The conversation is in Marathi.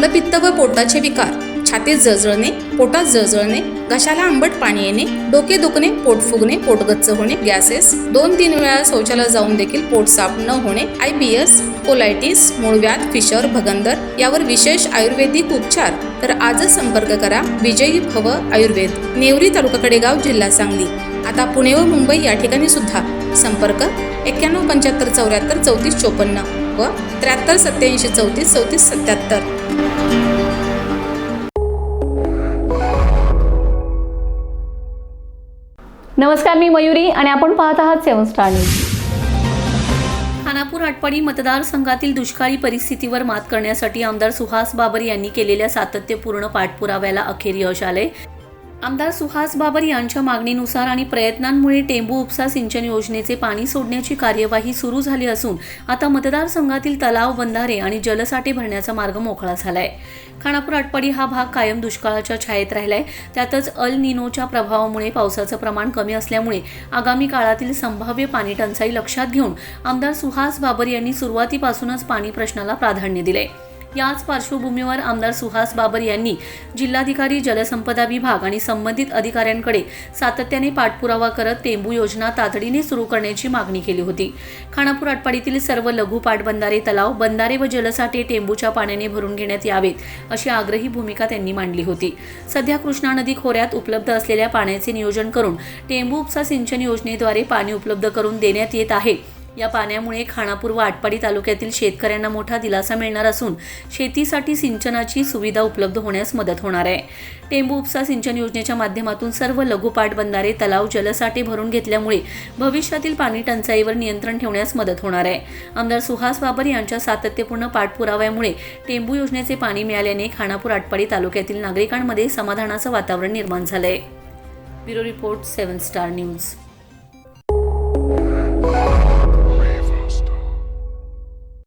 मलपित्त व पोटाचे विकार, छातीत जळजळणे, पोटात जळजळणे, घशाला आंबट पाणी येणे, डोके दुखणे, पोट फुगणे, पोट गच्च होणे, गॅसेस, 2-3 वेळा शौचालयात जाऊन देखील पोट साफ न होणे, IBS, कोलायटिस, मूळव्याध, फिशर, भगंदर यावर विशेष आयुर्वेदिक उपचार. तर आजच संपर्क करा विजयी भव आयुर्वेद, नेवरी तालुका कडेगाव, जिल्हा सांगली. आता पुणे व मुंबई या ठिकाणी सुद्धा. संपर्क 91 75 74 34 54 व 73 87 34 34 77. नमस्कार, मी मयुरी आणि आपण पाहत आहात 7 स्टार न्यूज. खानापूर आटपाडी मतदारसंघातील दुष्काळी परिस्थितीवर मात करण्यासाठी आमदार सुहास बाबर यांनी केलेल्या सातत्यपूर्ण पाठपुराव्याला अखेर यश आले. आमदार सुहास बाबर यांच्या मागणीनुसार आणि प्रयत्नांमुळे टेंबू उपसा सिंचन योजनेचे पाणी सोडण्याची कार्यवाही सुरू झाली असून आता मतदारसंघातील तलाव, बंधारे आणि जलसाठे भरण्याचा मार्ग मोकळा झालाय. खानापूर आटपाडी हा भाग कायम दुष्काळाच्या छायेत राहिलाय. त्यातच अल निनोच्या प्रभावामुळे पावसाचं प्रमाण कमी असल्यामुळे आगामी काळातील संभाव्य पाणी टंचाई लक्षात घेऊन आमदार सुहास बाबर यांनी सुरुवातीपासूनच पाणी प्रश्नाला प्राधान्य दिले. याच पार्श्वभूमीवर आमदार सुहास बाबर यांनी जिल्हाधिकारी, जलसंपदा विभाग आणि संबंधित अधिकाऱ्यांकडे सातत्याने पाठपुरावा करत टेंबू योजना तातडीने सुरू करण्याची मागणी केली होती. खानापूर आटपाडीतील सर्व लघु पाटबंधारे, तलाव, बंधारे व जलसाठे टेंबूच्या पाण्याने भरून घेण्यात यावेत अशी आग्रही भूमिका त्यांनी मांडली होती. सध्या कृष्णा नदी खोऱ्यात उपलब्ध असलेल्या पाण्याचे नियोजन करून टेंबू उपसा सिंचन योजनेद्वारे पाणी उपलब्ध करून देण्यात येत आहे. या पाण्यामुळे खानापूर व आटपाडी तालुक्यातील शेतकऱ्यांना मोठा दिलासा मिळणार असून शेतीसाठी सिंचनाची सुविधा उपलब्ध होण्यास मदत होणार आहे. टेंबू उपसा सिंचन योजनेच्या माध्यमातून सर्व लघु पाटबंधारे, तलाव, जलसाठे भरून घेतल्यामुळे भविष्यातील पाणी टंचाईवर नियंत्रण ठेवण्यास मदत होणार आहे. आमदार सुहास बाबर यांच्या सातत्यपूर्ण पाठपुराव्यामुळे टेंबू योजनेचे पाणी मिळाल्याने खानापूर आटपाडी तालुक्यातील नागरिकांमध्ये समाधानाचं वातावरण निर्माण झालंय. Bureau report, 7 star news.